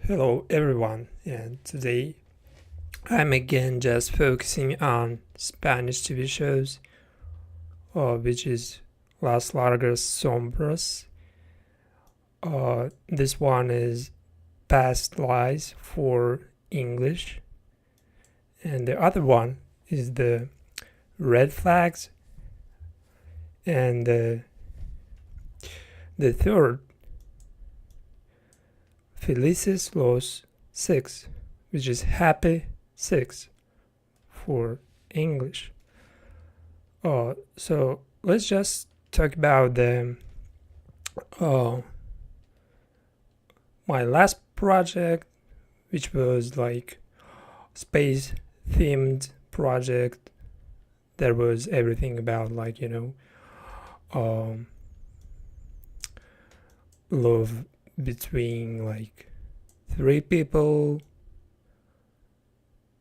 Hello everyone, and today I'm again just focusing on Spanish TV shows, which is Las Largas Sombras. This one is Past Lives for English, and the other one is the Red Flags, and the third, Felices los Six, which is Happy Six for English. So let's just talk about the my last project, which was like space themed project. There was everything about um, love between like three people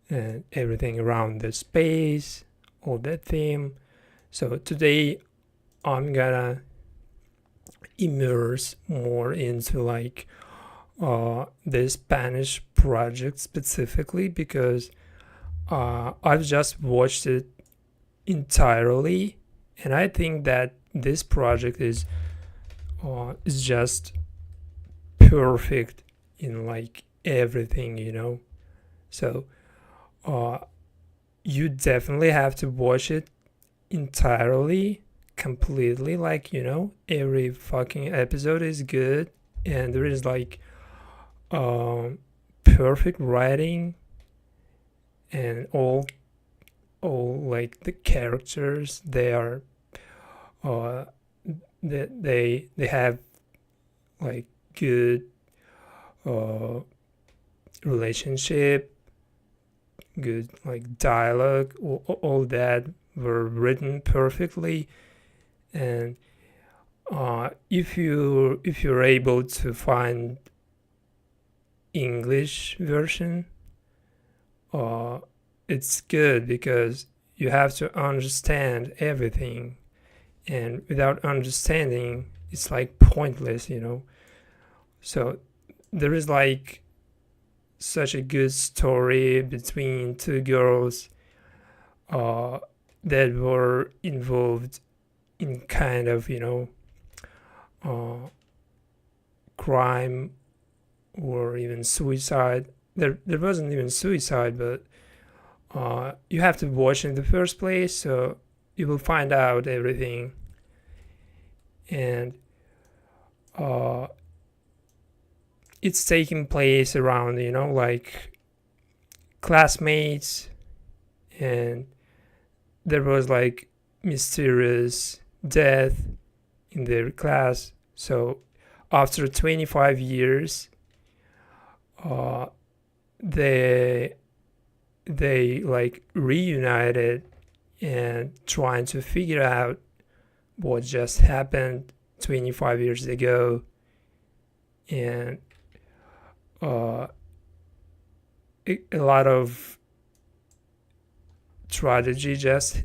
and everything around the space, all that theme. So today I'm gonna immerse more into the Spanish project specifically because I've just watched it entirely, and I think that this project is just perfect in like everything. So uh, you definitely have to watch it entirely, completely. Every fucking episode is good, and there is um, perfect writing, and all like the characters uh they have like good uh relationship, good like dialogue, all that were written perfectly. And if you're able to find English version, uh it's good because you have to understand everything, and without understanding it's like pointless. So there is like such a good story between two girls uh, that were involved in kind of uh, crime or even suicide. There wasn't even suicide, but you have to watch in the first place, so you will find out everything. And uh, it's taking place around like classmates, and there was like mysterious death in their class. So after 25 years, uh, they they like reunited and trying to figure out what just happened 25 years ago. And uh, a lot of tragedy just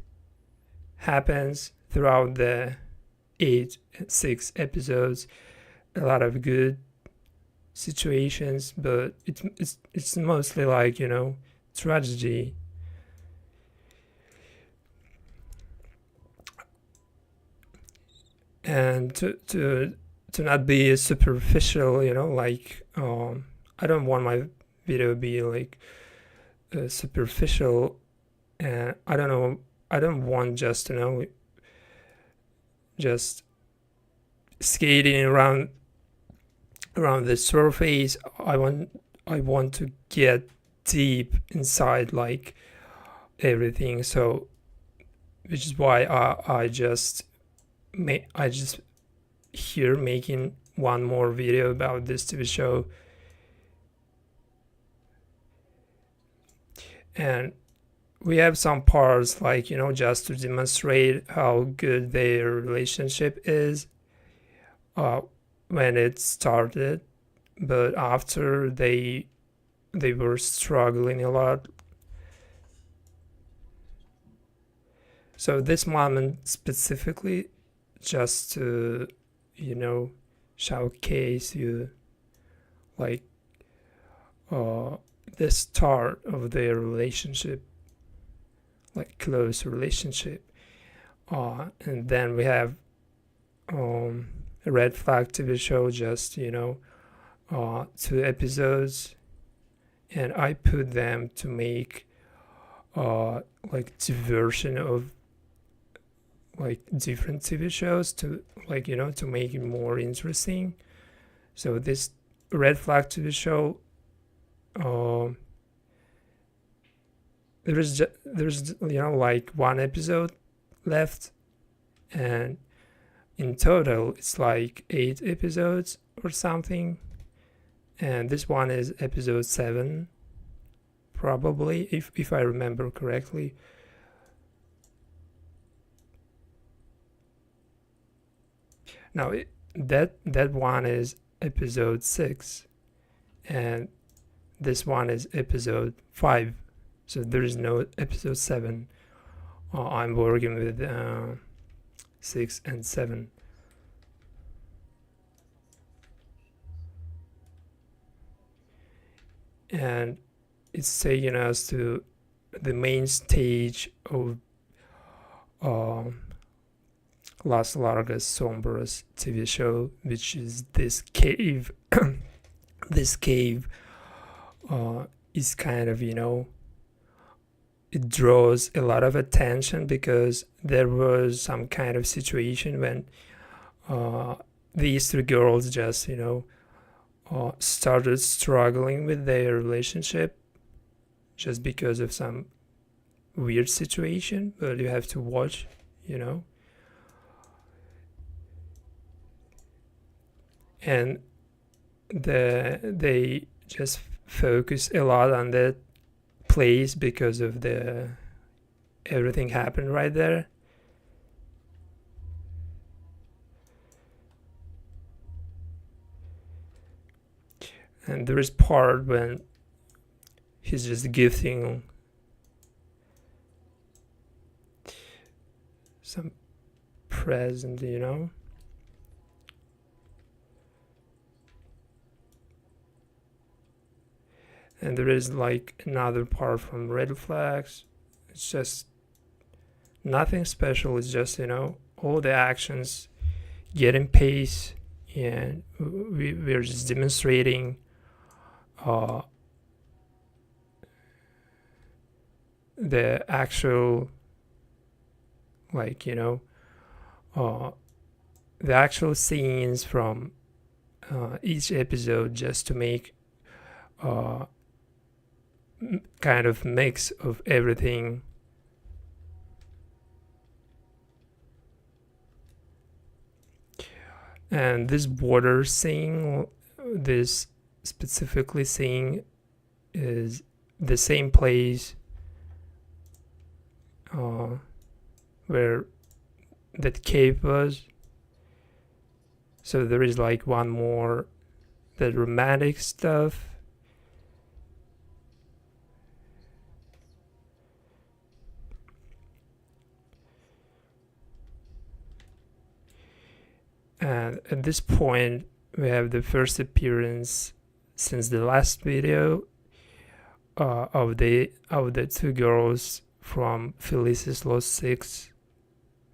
happens throughout the 6 episodes. A lot of good situations, but it's mostly like tragedy. And to not be superficial, I don't want my video to be like superficial, and I don't know, I don't want just just skating around the surface. I want to get deep inside like everything. So which is why I just here making one more video about this TV show. And we have some parts like just to demonstrate how good their relationship is uh, when it started, but after they were struggling a lot. So this moment specifically, just to showcase you like uh, the start of their relationship, like close relationship. And then we have a red flag TV show, just 2 episodes, and I put them to make like diversion of like different TV shows to to make it more interesting. So this red flag TV show, there's like 1 episode left, and in total it's like 8 episodes or something, and this one is episode 7 probably, if I remember correctly. Now that one is episode 6, and this one is episode 5, so there is no episode 7. I'm working with 6 and 7. And it's taking us to the main stage of Las Largas Sombras TV show, which is this cave. This cave is kind of, it draws a lot of attention because there was some kind of situation when these 2 girls just, started struggling with their relationship just because of some weird situation. But you have to watch, and they just focus a lot on that place because of the everything happened right there. And there is part when he's just gifting some present, and there is like another part from red flags. It's just nothing special. It's just all the actions getting pace, and we're just demonstrating the actual the actual scenes from each episode, just to make kind of mix of everything. And this border scene, this specifically scene, is the same place where that cave was. So there is like one more, the romantic stuff. And at this point, we have the first appearance since the last video of the 2 girls from Felices Los 6,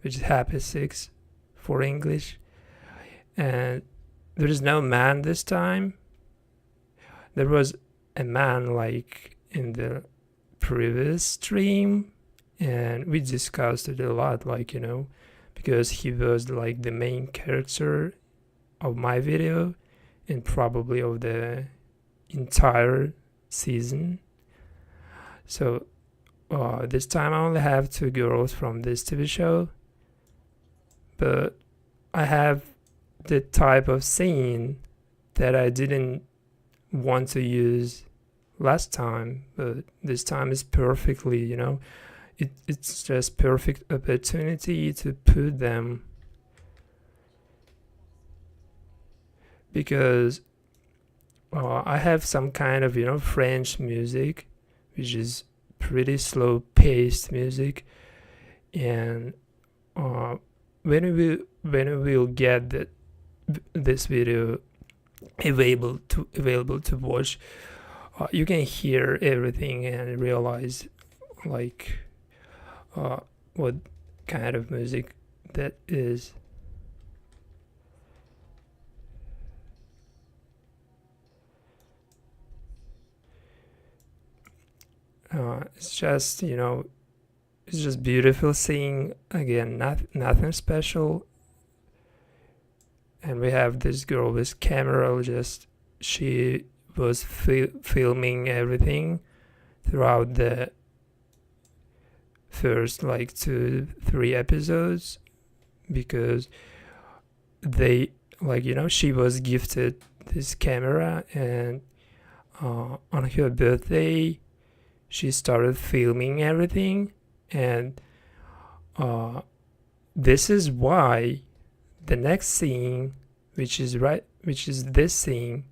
which is Happy 6 for English. And there is no man this time. There was a man like in the previous stream, and we discussed it a lot, because he was like the main character of my video and probably of the entire season. So this time I only have 2 girls from this TV show, but I have the type of scene that I didn't want to use last time, but this time is perfectly, it's just perfect opportunity to put them, because I have some kind of French music, which is pretty slow paced music, and when we will get this video available to watch, you can hear everything and realize like what kind of music that is. It's just, it's just beautiful seeing again, nothing special. And we have this girl with camera, just she was filming everything throughout the first like 2-3 episodes, because they, like, she was gifted this camera, and on her birthday she started filming everything. And this is why the next scene, which is this scene,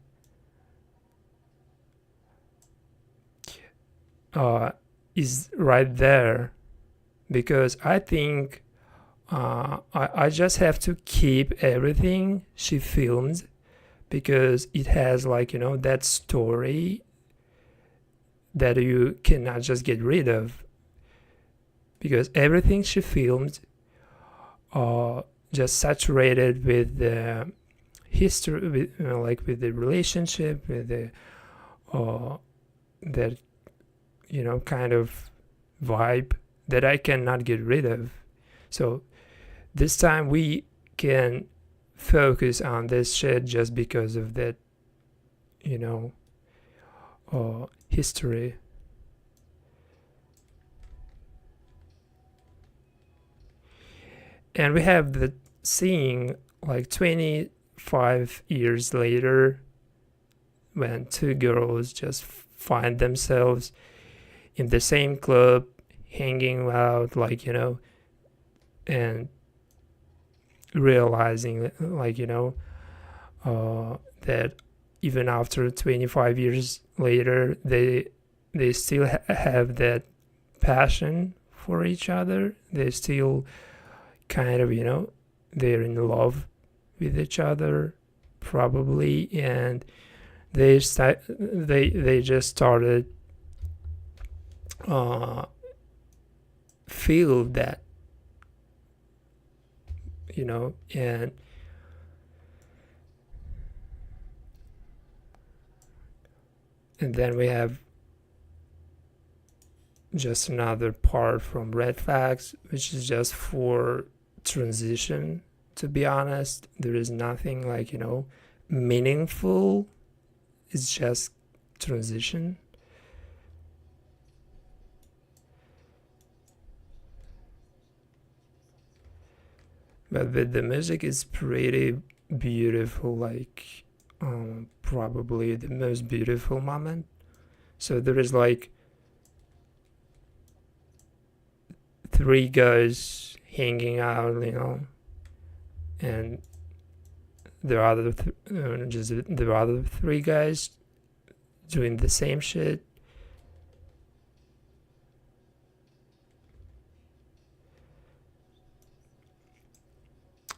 is right there, because I think I just have to keep everything she filmed, because it has, like, that story that you cannot just get rid of, because everything she filmed just saturated with the history, with, like, with the relationship, with the that kind of vibe that I cannot get rid of. So this time we can focus on this shit just because of that, history. And we have the scene like 25 years later, when two girls just find themselves in the same club, hanging out, like, and realizing, like, that even after 25 years later, they still have that passion for each other. They still kind of, they're in love with each other, probably, and they just started feel that, and then we have just another part from Red Flags, which is just for transition. To be honest, there is nothing, like, meaningful. It's just transition. But the music is pretty beautiful, like, probably the most beautiful moment. So there is like 3 guys hanging out, and there are the other 3 guys doing the same shit.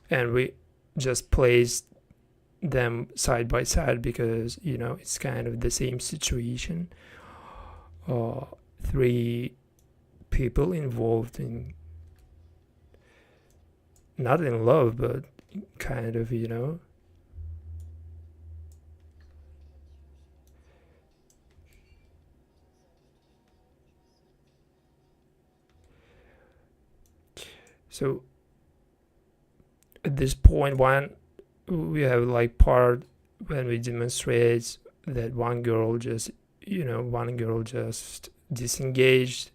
And we just placed them side by side because, it's kind of the same situation. 3 people involved in, not in love, but kind of, so at this point, we have like part when we demonstrate that one girl just disengaged.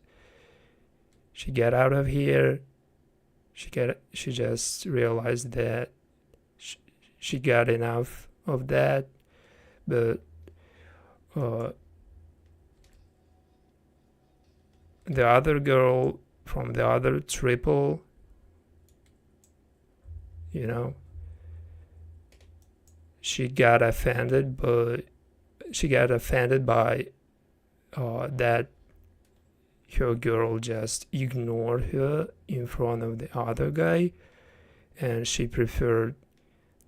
She got out of here. She just realized that she got enough of that. But the other girl from the other triple, she got offended, but she got offended by that her girl just ignored her in front of the other guy, and she preferred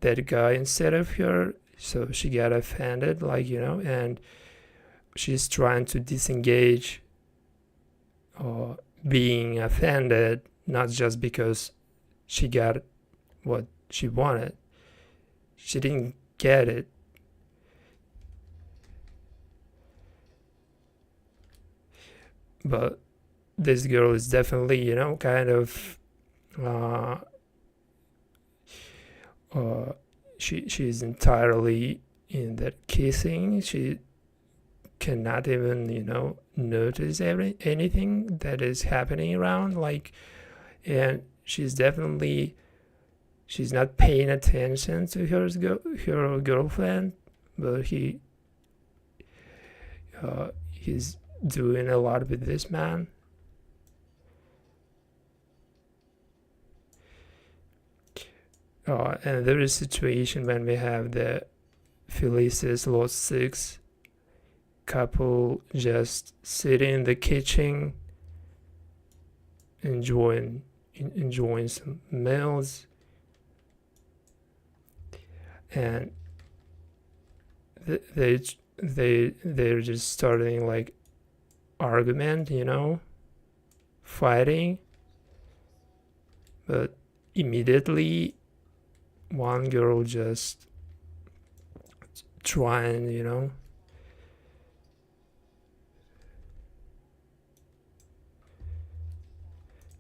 that guy instead of her. So she got offended, like, and she's trying to disengage or being offended, not just because she got what she wanted. She didn't get it. But this girl is definitely, kind of uh, she's entirely in that kissing. She cannot even, notice anything that is happening around. And she's not paying attention to her girlfriend, but he's doing a lot with this man. And there is a situation when we have the Felices Los Six couple just sitting in the kitchen enjoying some meals, and they're just starting like argument, fighting, but immediately one girl just trying,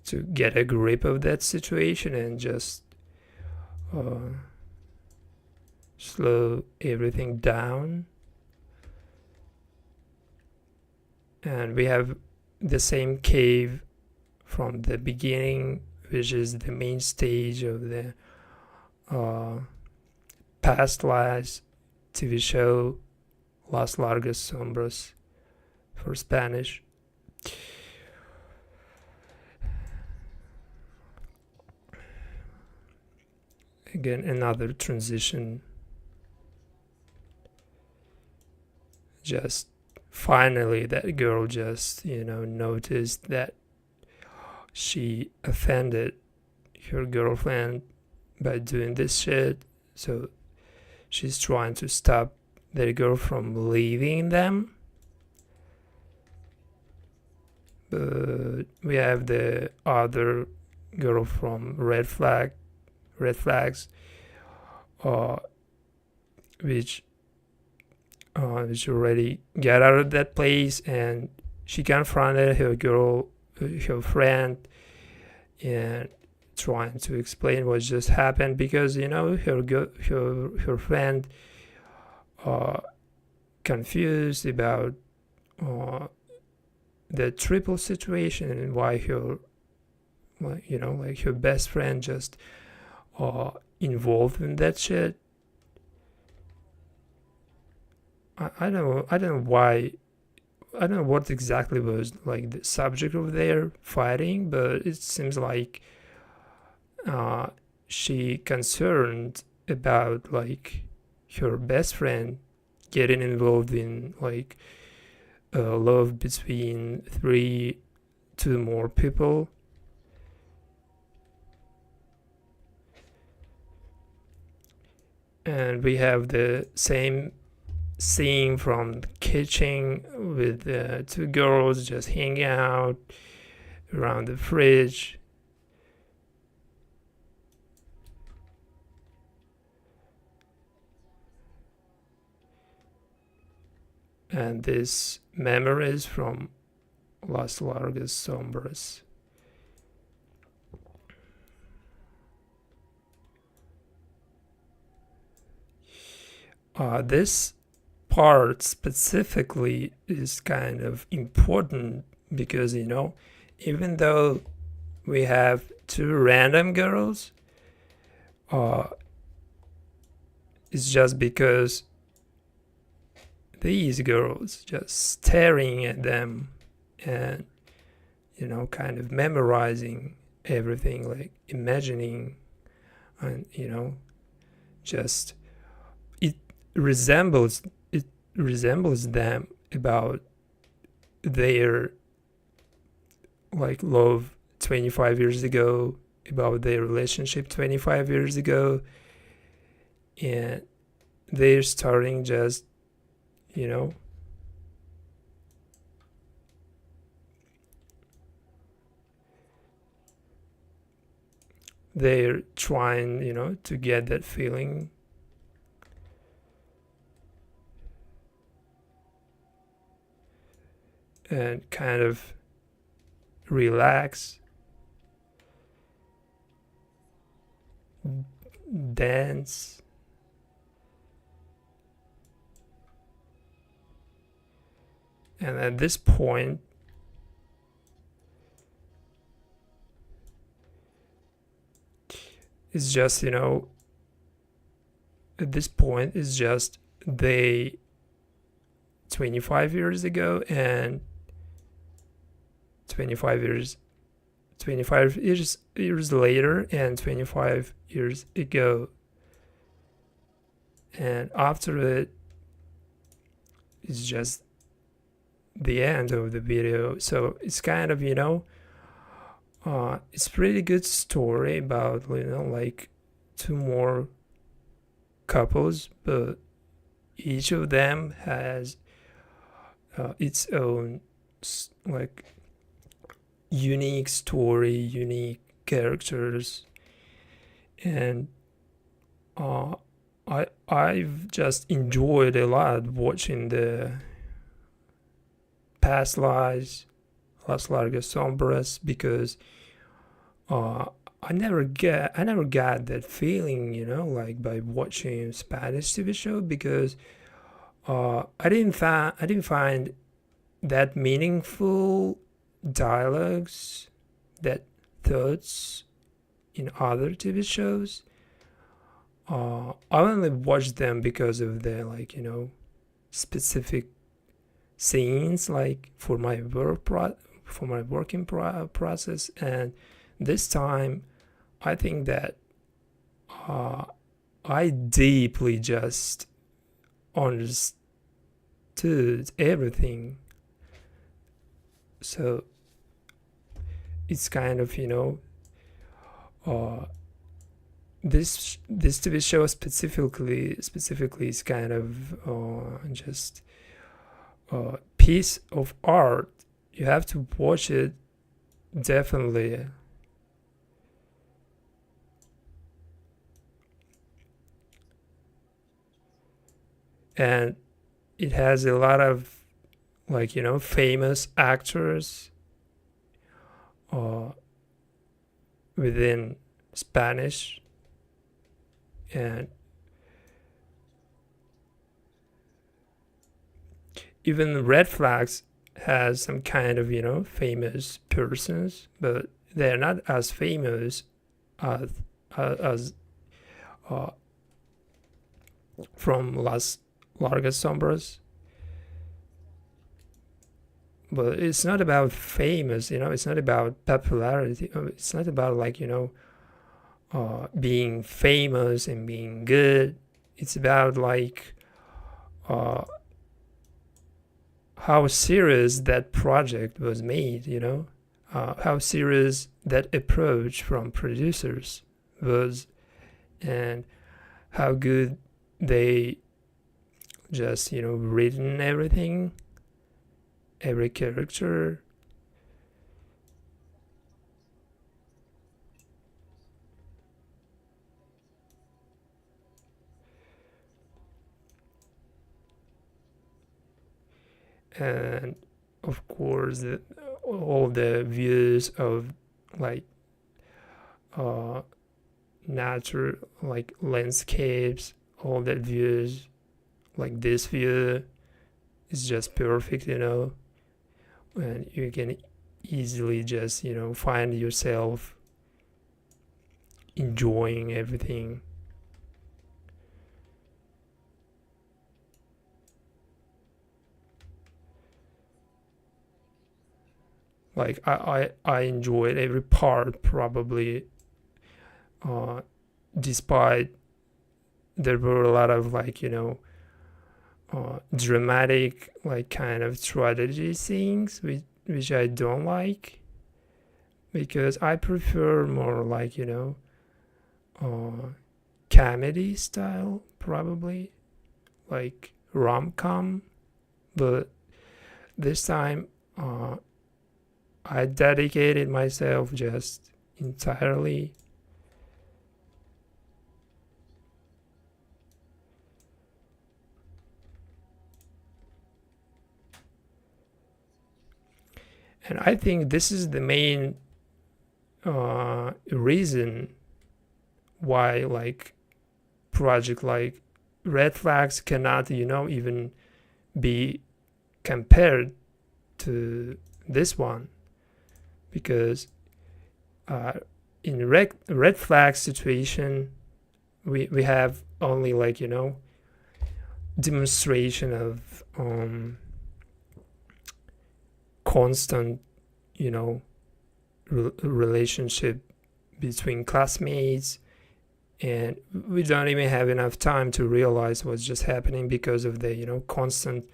to get a grip of that situation and just slow everything down. And we have the same cave from the beginning, which is the main stage of the past lives TV show Las Largas Sombras for Spanish. Again, another transition. Just finally, that girl just, noticed that she offended her girlfriend by doing this shit. So she's trying to stop that girl from leaving them. But we have the other girl from Red Flags, which already got out of that place, and she confronted her friend, and trying to explain what just happened, because her friend confused about the triple situation, and why her best friend just involved in that shit. I don't know why. I don't know what exactly was like the subject of their fighting, but it seems like she concerned about like her best friend getting involved in like love between two more people. And we have the same scene from the kitchen with the two girls just hanging out around the fridge. And these memories from Las Largas Sombras. This part specifically is kind of important because, even though we have two random girls, it's just because these girls just staring at them and, kind of memorizing everything, like imagining, and, just it resembles them about their like love 25 years ago, about their relationship 25 years ago, and they're starting just they're trying, to get that feeling, and kind of relax, dance. And at this point, it's just, at this point, it's just they 25 years ago and 25 years 25 years later and 25 years ago, and after it, it's just the end of the video. So it's kind of, it's pretty good story about, like two more couples, but each of them has its own like unique story, unique characters, and I've just enjoyed a lot watching the past lives, Las Largas Sombras, because I never got that feeling, like by watching Spanish TV show, because I didn't find that meaningful dialogues, that thoughts in other TV shows. I only watched them because of the, like, specific scenes, like for my working process. And this time, I think that I deeply just understood everything. So it's kind of, this TV show specifically is kind of just a piece of art. You have to watch it, definitely. And it has a lot of, like, famous actors within Spanish, and even Red Flags has some kind of, famous persons, but they're not as famous as from Las Largas Sombras. But it's not about famous, it's not about popularity. It's not about, like, being famous and being good. It's about, like, how serious that project was made, how serious that approach from producers was, and how good they just, written everything, every character. And of course, all the views of, like, nature, like landscapes, all that views, like this view is just perfect, and you can easily just, find yourself enjoying everything. Like, I enjoyed every part, probably, despite there were a lot of, like, dramatic, like, kind of tragedy scenes, which I don't like, because I prefer more, like, comedy style, probably, like rom-com. But this time, I dedicated myself just entirely And I think this is the main reason why like project like Red Flags cannot, even be compared to this one, because in red flag situation we have only like demonstration of constant relationship between classmates, and we don't even have enough time to realize what's just happening because of the constant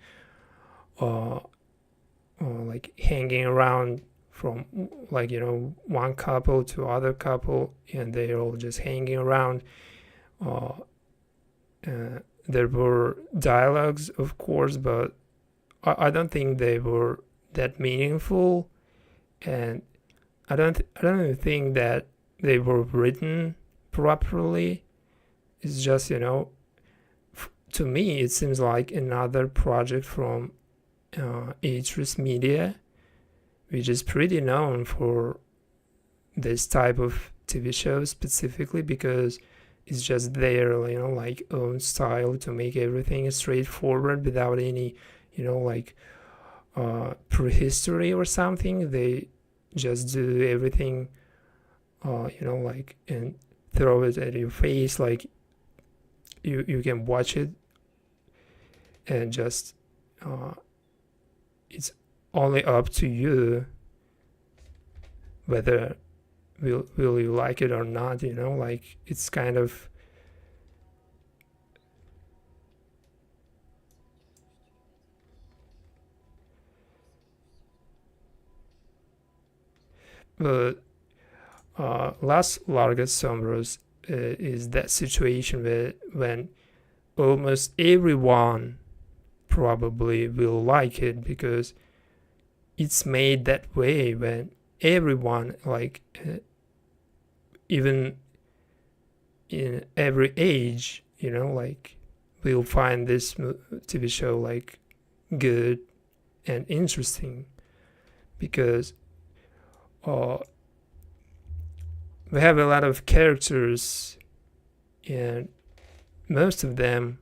like hanging around from like one couple to other couple, and they're all just hanging around. uh, there were dialogues of course, but I don't think they were that meaningful, and I don't even think that they were written properly. It's just to me it seems like another project from Atrus Media, which is pretty known for this type of TV show specifically because it's just their like own style to make everything straightforward without any like prehistory or something. They just do everything like and throw it at your face, like you can watch it and just it's only up to you whether will you like it or not, like it's kind of but Las Largas Sombras is that situation where when almost everyone probably will like it because it's made that way, when everyone like even in every age like will find this TV show like good and interesting because we have a lot of characters, and most of them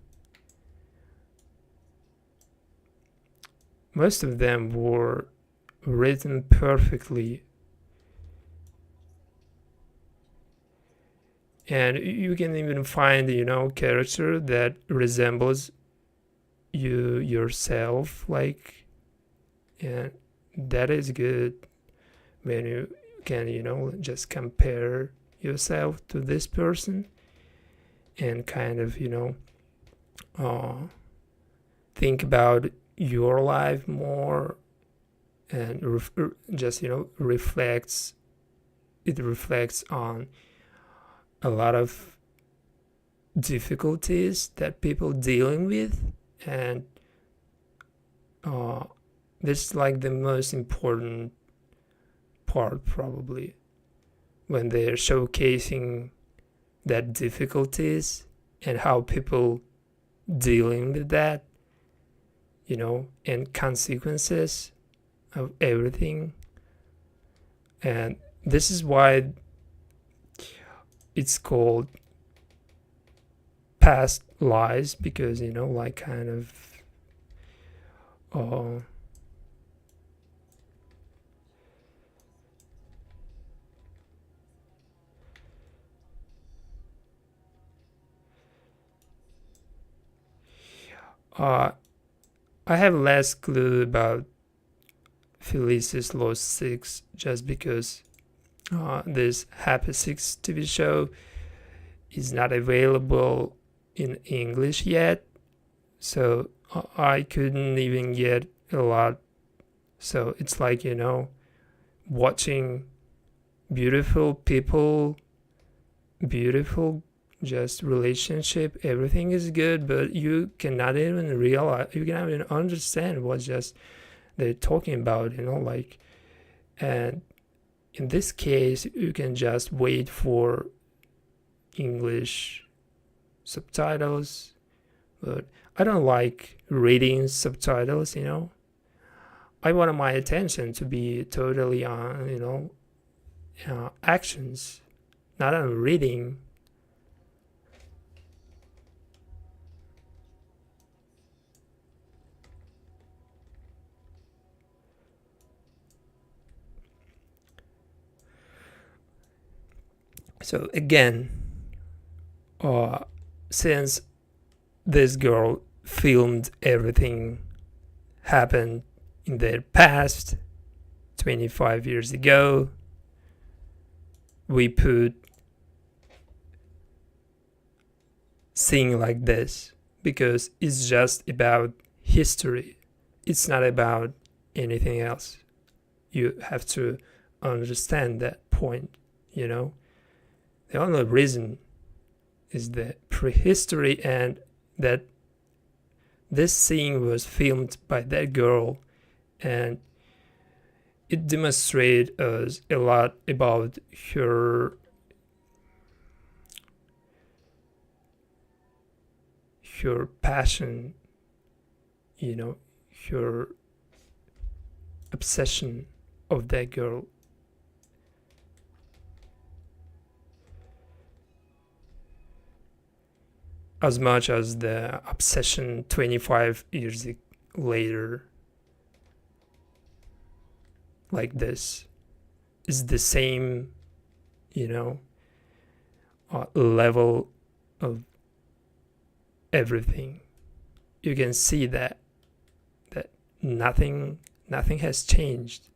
were written perfectly, and you can even find character that resembles you yourself, like, and that is good when you can just compare yourself to this person and kind of think about your life more, and just reflects on a lot of difficulties that people dealing with, and this is like the most important part probably, when they're showcasing that difficulties and how people dealing with that, and consequences of everything. And this is why it's called past lives, because like kind of I have less clue about Felice's Lost Six just because this Happy Six TV show is not available in English yet, so I couldn't even get a lot. So it's like watching beautiful people, beautiful just relationship, everything is good, but you cannot even realize, you cannot even understand what just they're talking about, like. And in this case you can just wait for English subtitles, but I don't like reading subtitles. I wanted my attention to be totally on, actions, not on reading. So again, uh, since this girl filmed everything happened in their past 25 years ago, we put thing like this because it's just about history. It's not about anything else. You have to understand that point, you know? The only reason is the prehistory and that this scene was filmed by that girl, and it demonstrated us a lot about her passion, her obsession of that girl. As much as the obsession 25 years later, like this, is the same, level of everything. You can see that nothing has changed.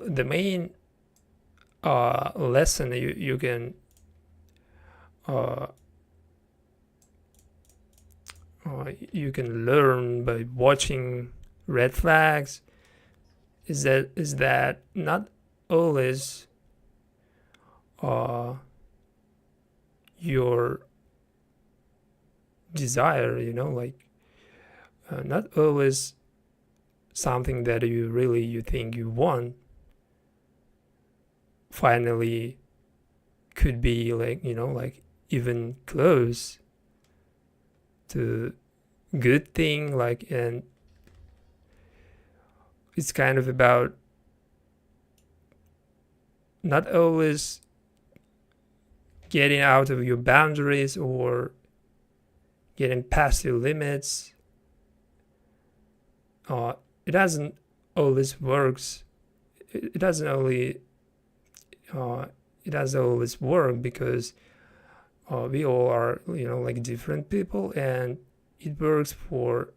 The main lesson you can uh, you can learn by watching red flags is that not always your desire, not always something that you think you want finally could be like even close to good thing, and it's kind of about not always getting out of your boundaries or getting past your limits. It doesn't always works. It doesn't only it doesn't always work because we all are like different people, and it works for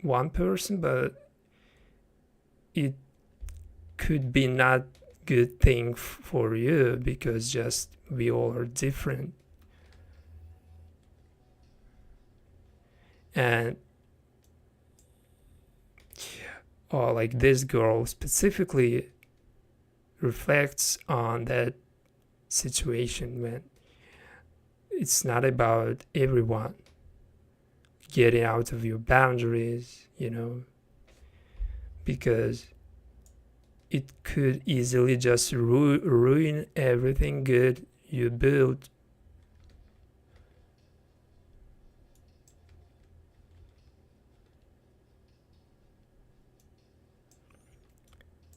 one person, but it could be not good thing for you because just we all are different. And like this girl specifically reflects on that situation when it's not about everyone getting out of your boundaries, because it could easily just ruin everything good you built.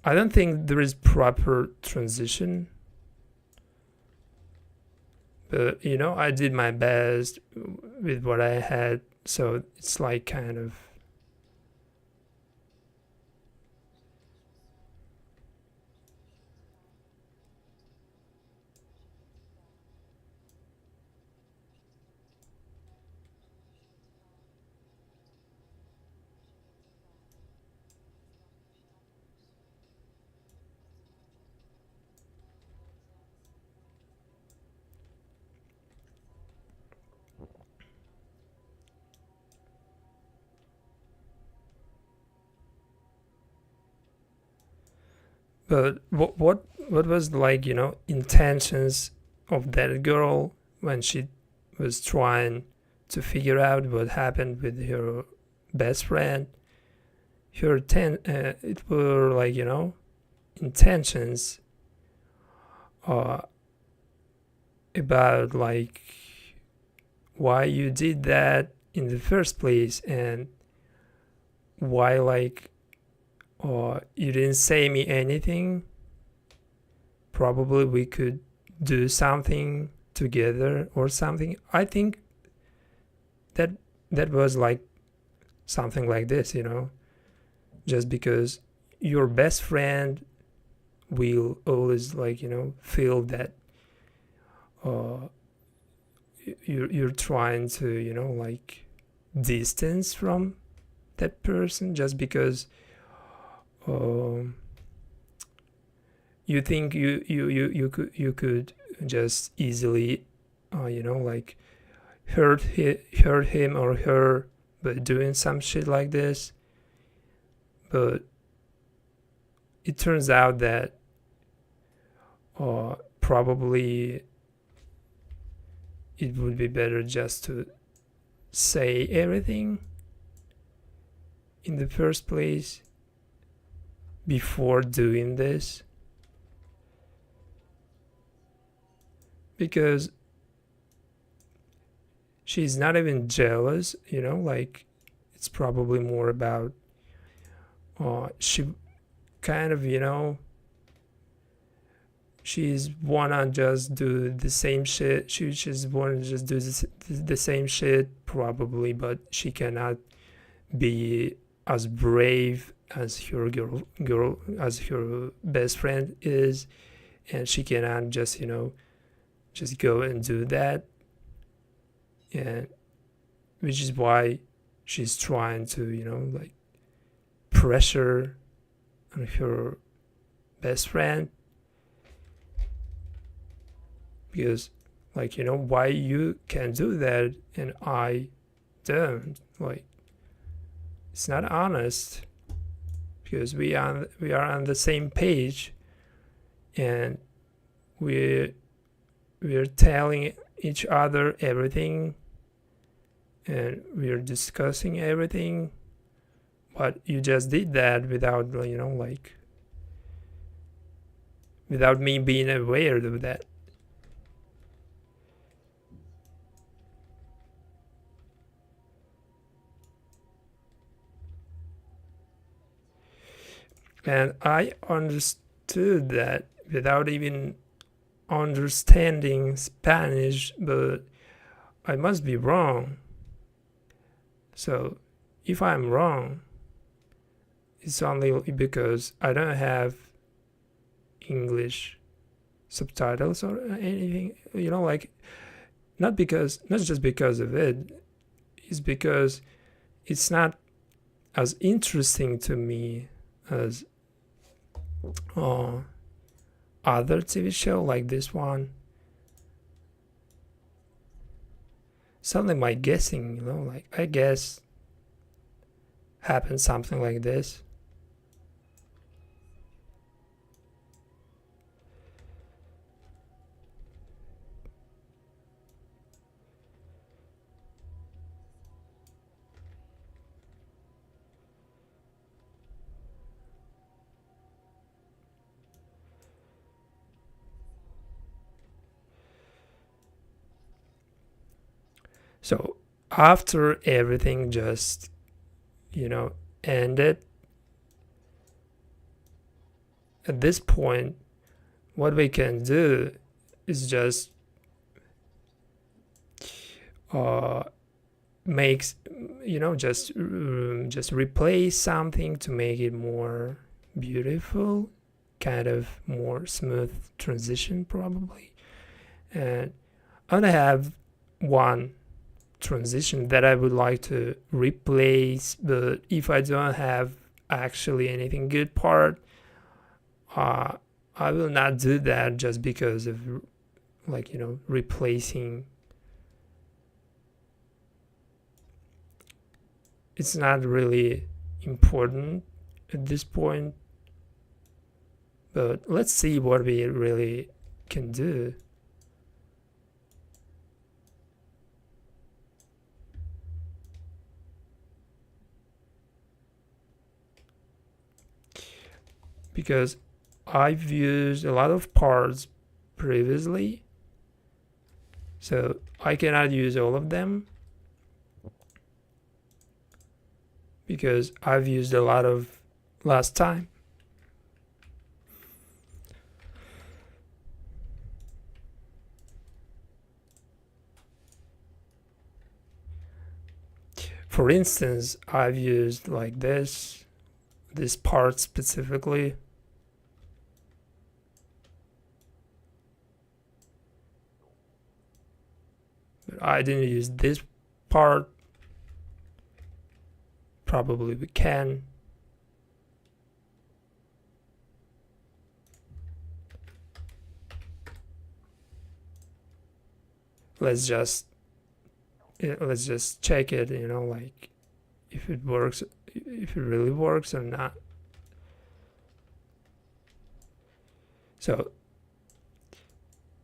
I don't think there is proper transition, but I did my best with what I had, so it's like kind of But what was like, intentions of that girl when she was trying to figure out what happened with her best friend? It were like, intentions uh, about like why you did that in the first place, and why like you didn't say me anything. Probably we could do something together or something. I think that that was like something like this, just because your best friend will always like, feel that uh you're trying to, like distance from that person, just because um you think you could just easily like hurt him or her by doing some shit like this. But it turns out that probably it would be better just to say everything in the first place before doing this, because she's not even jealous, like it's probably more about she kind of, she's wanna just do the same shit. She just wanna just do the same shit probably, but she cannot be as brave as her girl as her best friend is, and she cannot just, just go and do that. And which is why she's trying to, like pressure on her best friend, because like, why you can do that and I don't. Like, it's not honest, because we are on the same page, and we're telling each other everything, and we're discussing everything. But you just did that without, like without me being aware of that. And I understood that without even understanding Spanish, but I must be wrong. So if I'm wrong, it's only because I don't have English subtitles or anything, like not just because of it. It's because it's not as interesting to me as other TV show like this one. Something my guessing, like I guess happened something like this. So after everything just, ended, at this point, what we can do is just makes, just replace something to make it more beautiful, kind of more smooth transition probably. And I'm gonna have one transition that I would like to replace, but if I don't have actually anything good part, I will not do that, just because of like, replacing. It's not really important at this point, But let's see what we really can do. Because I've used a lot of parts previously, so I cannot use all of them because I've used a lot of last time. For instance, I've used like this part specifically. But I didn't use this part. Probably we can. Let's just check it, like if it works, if it really works or not. So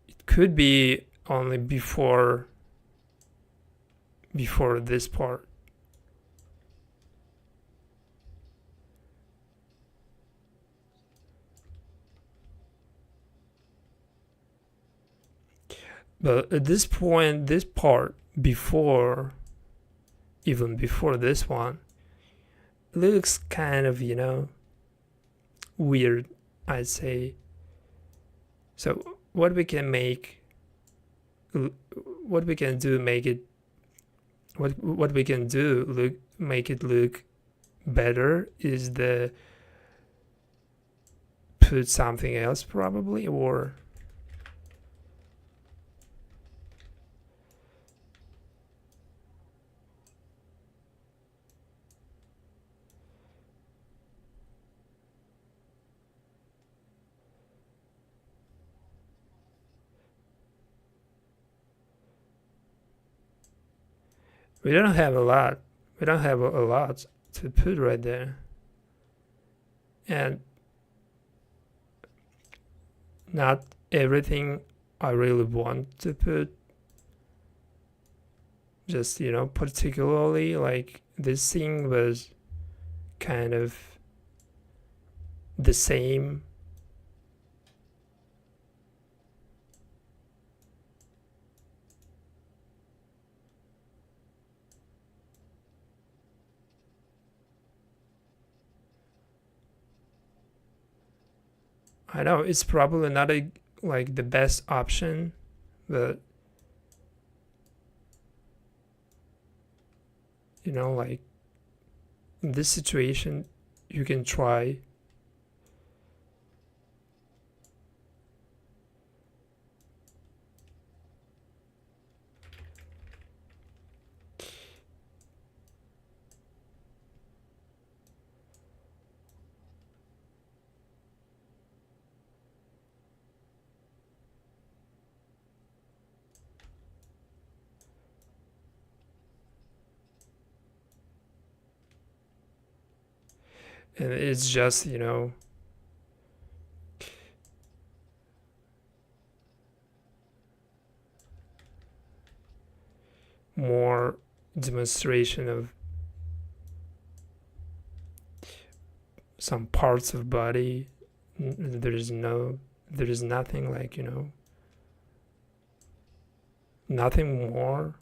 it could be only before this part. But at this point, this part before, even before this one, looks kind of, weird, I'd say. So what we can do make it what we can do make it look better is put something else probably, or we don't have a lot to put right there, and not everything I really want to put. Just, particularly like this thing was kind of the same. I know it's probably not like the best option, but like in this situation you can try. And it's just, more demonstration of some parts of body. There is nothing like, nothing more.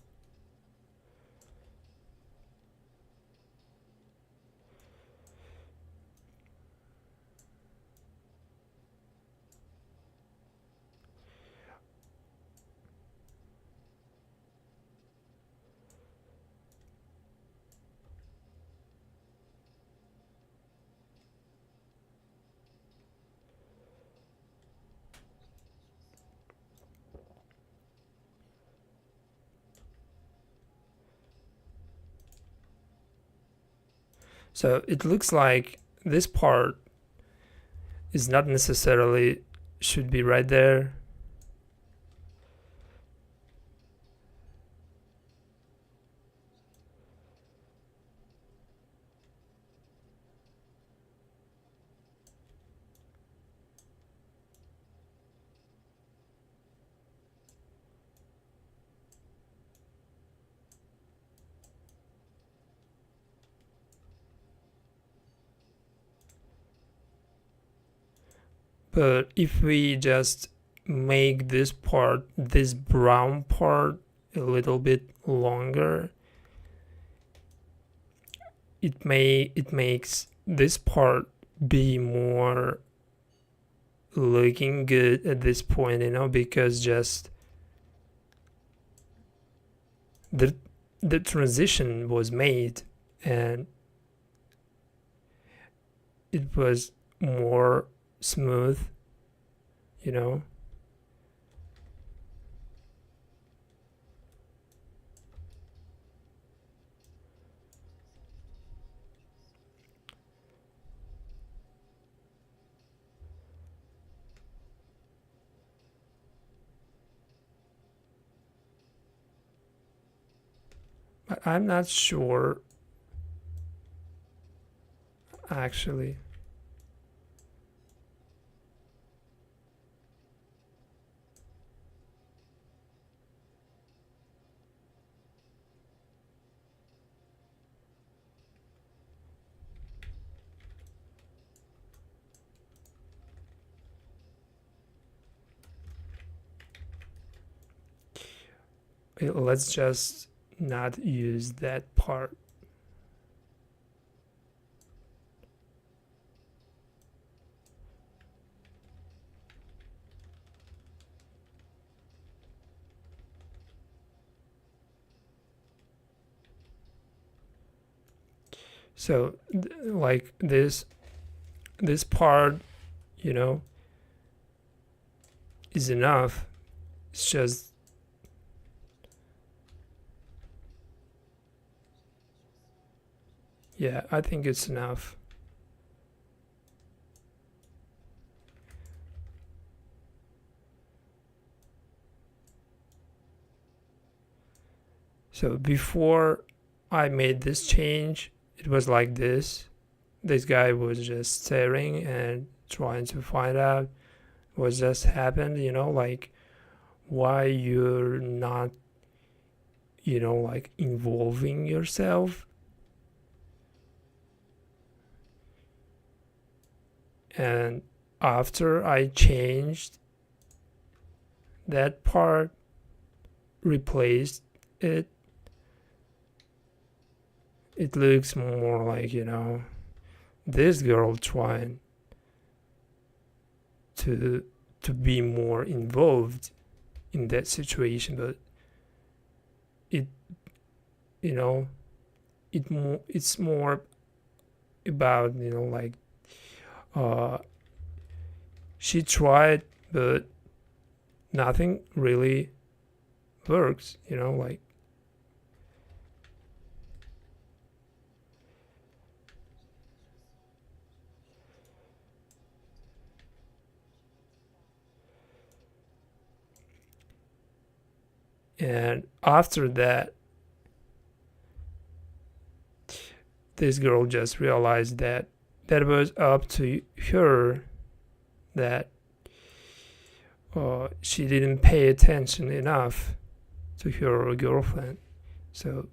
So it looks like this part is not necessarily should be right there. But if we just make this part, this brown part, a little bit longer, it makes this part be more looking good at this point, because just the transition was made, and it was more smooth, you know. I'm not sure, actually. Let's just not use that part. So like this part, you know, is enough. It's just, yeah, I think it's enough. So before I made this change, it was like this. This guy was just staring and trying to find out what just happened, like why you're not, like involving yourself. And after I changed that part, replaced it, it looks more like, this girl trying to be more involved in that situation. But it, it's more about, like she tried, but nothing really works, like. And after that, this girl just realized that was up to her, that she didn't pay attention enough to her girlfriend. So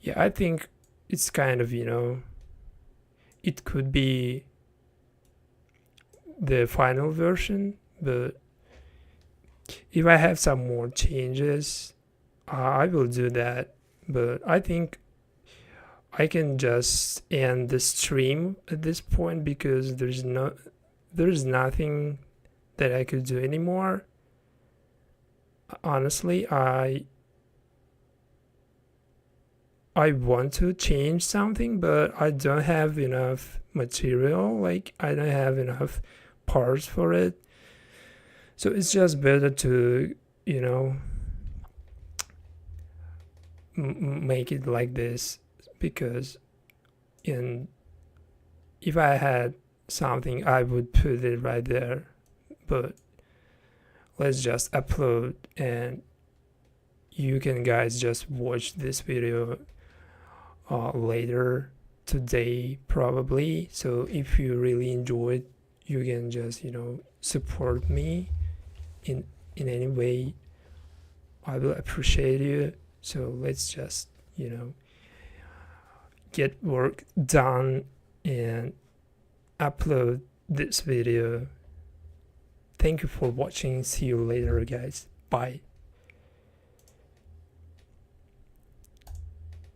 yeah, I think it's kind of, it could be the final version, but if I have some more changes, I will do that. But I think I can just end the stream at this point, because there's nothing that I could do anymore. Honestly, I want to change something, but I don't have enough material. Like, I don't have enough parts for it. So it's just better to, make it like this, because if I had something, I would put it right there. But let's just upload, and you can guys just watch this video later today probably. So if you really enjoyed, you can just support me in any way, I will appreciate you. So let's just get work done and upload this video. Thank you for watching. See you later, guys. Bye.